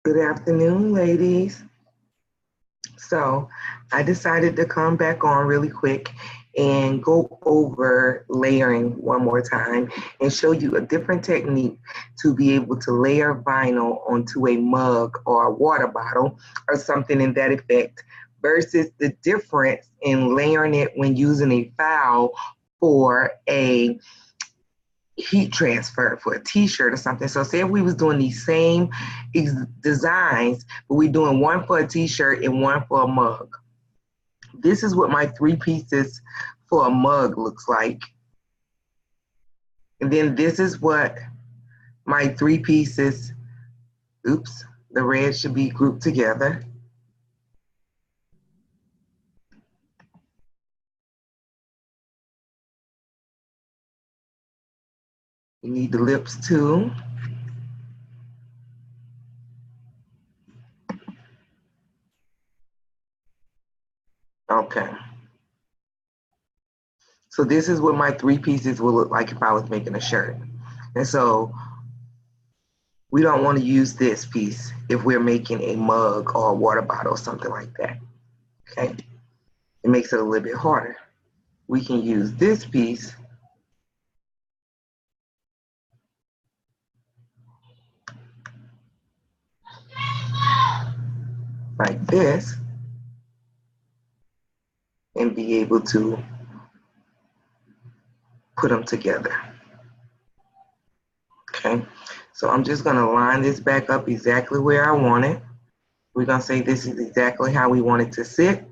Good afternoon, ladies. So I decided to come back on really quick and go over layering one more time and show you a different technique to be able to layer vinyl onto a mug or a water bottle or something in that effect versus the difference in layering it when using a file for a heat transfer for a t-shirt or something. So say if we was doing these same designs, but we're doing one for a t-shirt and one for a mug. This is what my 3 pieces for a mug looks like. And then this is what my 3 pieces, oops, the red should be grouped together. You need the lips too. Okay. So this is what my 3 pieces will look like if I was making a shirt. And so we don't want to use this piece if we're making a mug or a water bottle or something like that. Okay. It makes it a little bit harder. We can use this piece like this and be able to put them together. Okay, so I'm just going to line this back up exactly where I want it. We're going to say this is exactly how we want it to sit.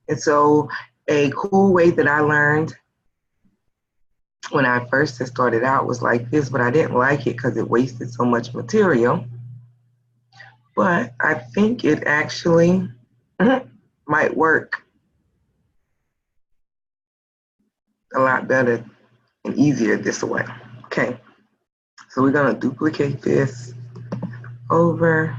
And so a cool way that I learned when I first started out was like this, but I didn't like it because it wasted so much material. But I think it actually might work a lot better and easier this way. Okay, so we're going to duplicate this over,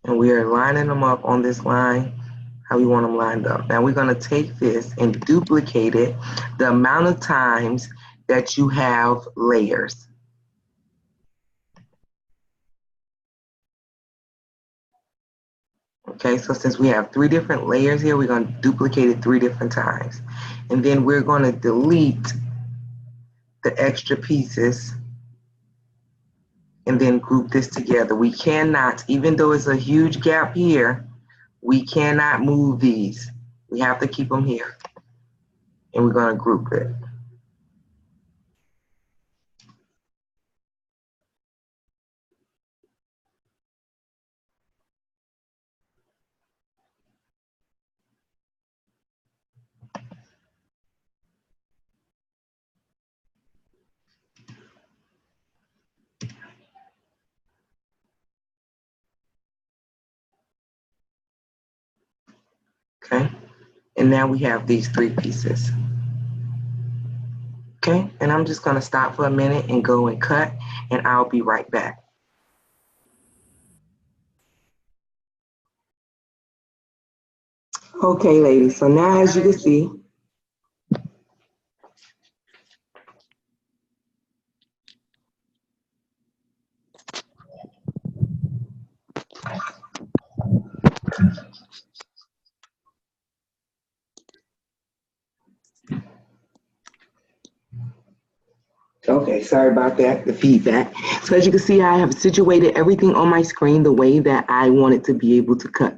and we are lining them up on this line how we want them lined up. Now we're going to take this and duplicate it the amount of times that you have layers. Okay, so since we have 3 different layers here, we're going to duplicate it 3 different times. And then we're going to delete the extra pieces and then group this together. We cannot, even though it's a huge gap here, we cannot move these. We have to keep them here. And we're going to group it. Okay, and now we have these 3 pieces. Okay, and I'm just going to stop for a minute and go and cut, and I'll be right back. Okay, ladies, so now as you can see, okay, sorry about that, the feedback. So as you can see, I have situated everything on my screen the way that I want it to be able to cut.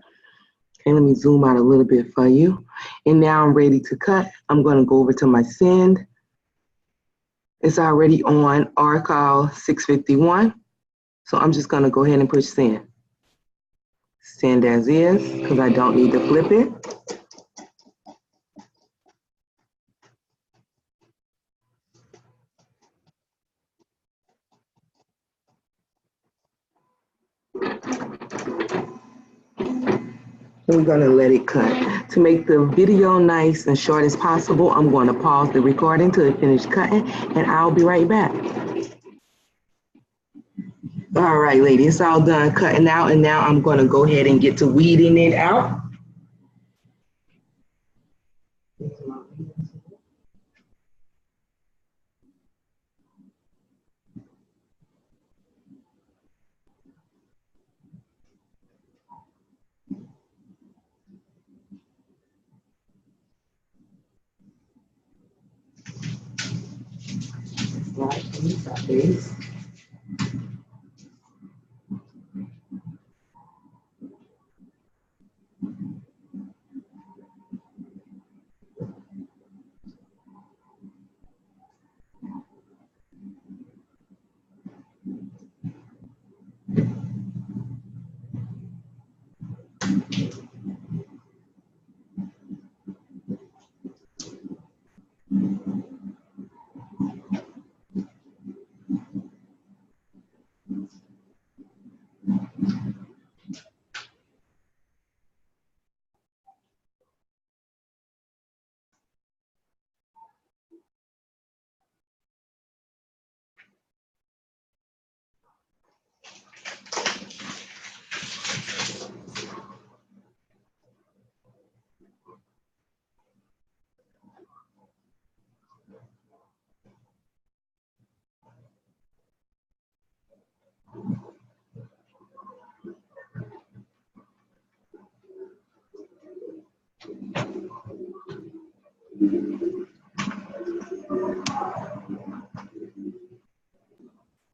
Okay, let me zoom out a little bit for you. And now I'm ready to cut. I'm going to go over to my send. It's already on RCall 651. So I'm just going to go ahead and push send. Send as is, because I don't need to flip it. We're going to let it cut. To make the video nice and short as possible, I'm going to pause the recording until it finishes cutting, and I'll be right back. All right, ladies, it's all done cutting out, and now I'm going to go ahead and get to weeding it out. black piece, our base.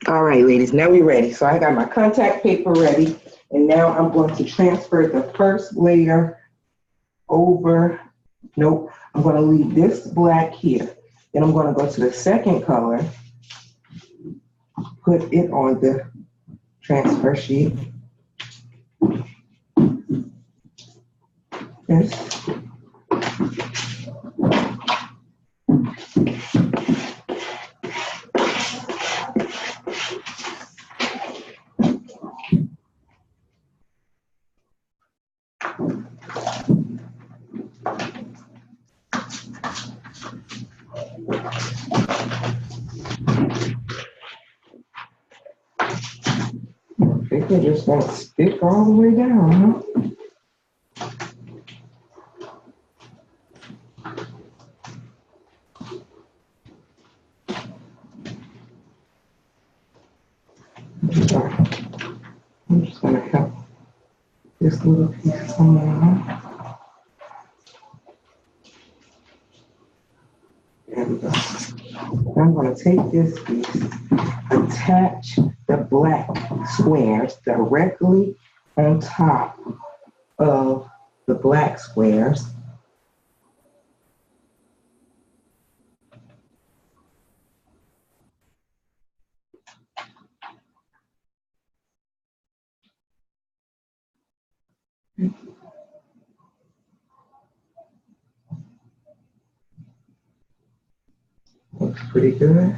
All right, ladies, now we're ready. So I got my contact paper ready, and now I'm going to transfer the first layer over. Nope, I'm going to leave this black here. Then I'm going to go to the second color, put it on the transfer sheet. This. I think it just won't stick all the way down, huh? I'm just going to help this little piece come on. There we go. I'm going to take this piece, attach the black squares directly on top of the black squares. Looks pretty good.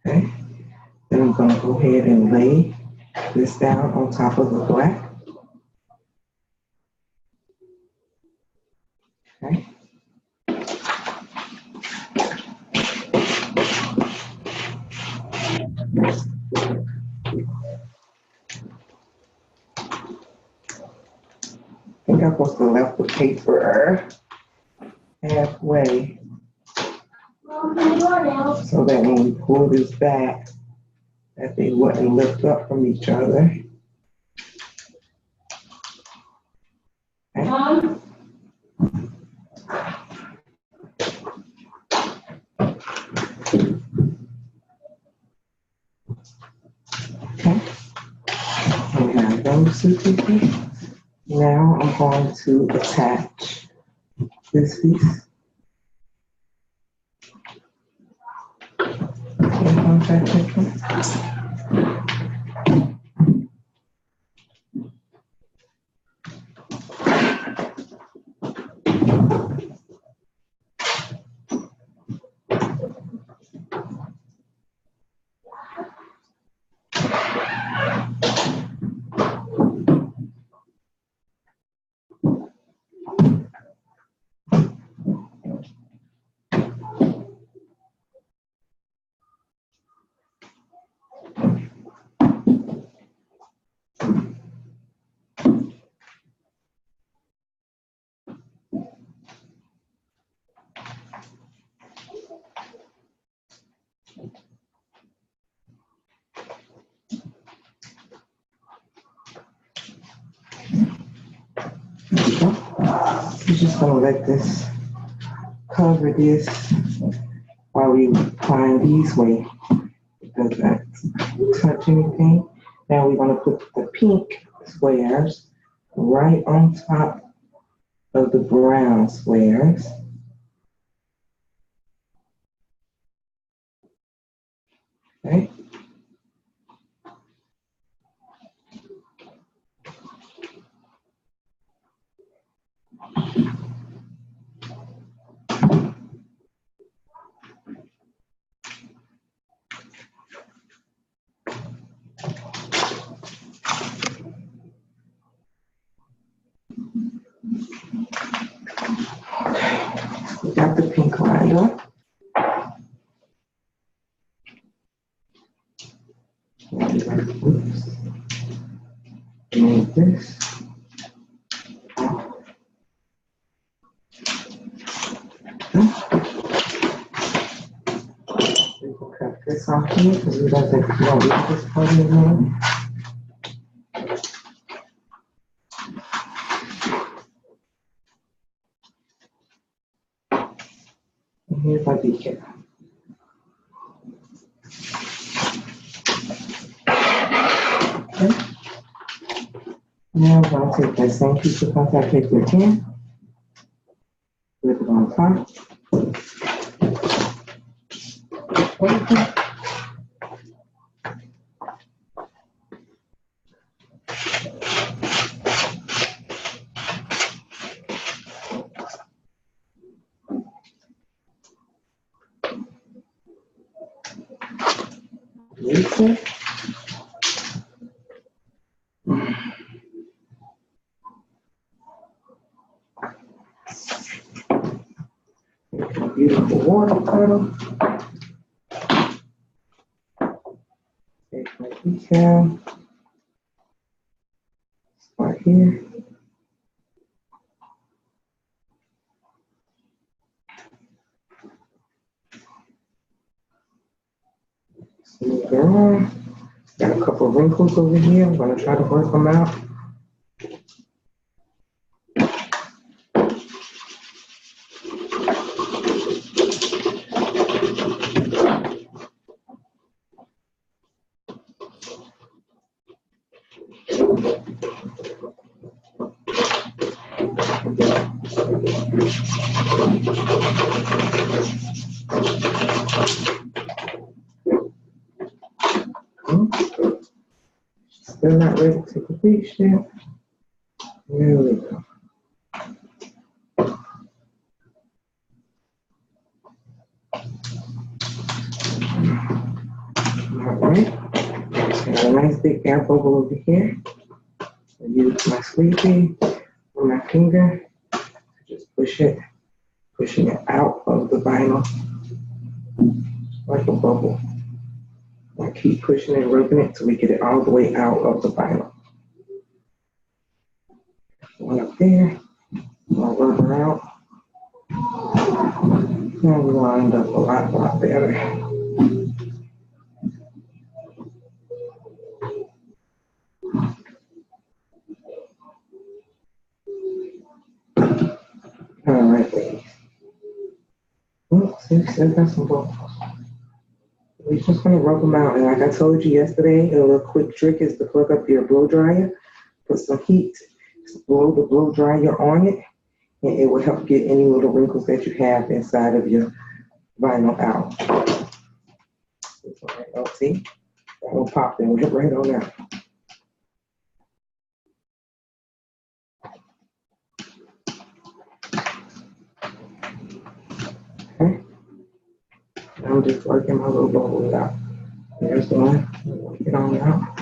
Okay. Then I'm going to go ahead and lay this down on top of the black. Okay. I think I'm supposed to left the paper halfway so that when we pull this back, that they wouldn't lift up from each other. Okay. Okay. We have those two pieces. Now I'm going to attach this piece. We're just gonna let this cover this while we find these way touch anything. Now we're going to put the pink squares right on top of the brown squares. Okay. We got the pink lined up. Oops. Move this. We will cut this off here because we don't think we don't need this part anymore. And here's my beacon. Okay. Now I'm going to take that same piece of contact paper again, flip it on top. Okay. Lisa. Beautiful water puddle. Take my decal. Start here. Smooth it around. Got a couple of wrinkles over here. I'm going to try to work them out. Still not ready to complete yet. There we go. All right. Got a nice big air bubble over here. I use my squeegee with my finger to just pushing it out of the vinyl like a bubble. I keep pushing and rubbing it till we get it all the way out of the vinyl. One up there, I'll rub her out. And we lined up a lot better. All right, ladies. Oops, we still got some bubbles. We're just gonna rub them out. And like I told you yesterday, a little quick trick is to plug up your blow dryer, put some heat, blow the blow dryer on it, and it will help get any little wrinkles that you have inside of your vinyl out. Oh, see, that one popped and went right on out. Okay. I'm just working my little bubbles out. There's one. Work it on out.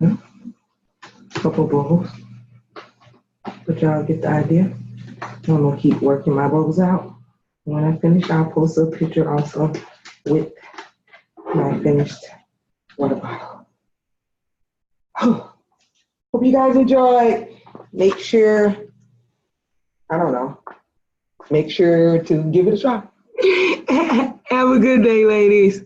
Okay. Couple bubbles. But y'all get the idea. I'm gonna keep working my bubbles out. When I finish, I'll post a picture also with my finished water bottle. Hope you guys enjoyed. Make sure, make sure to give it a try. Have a good day, ladies.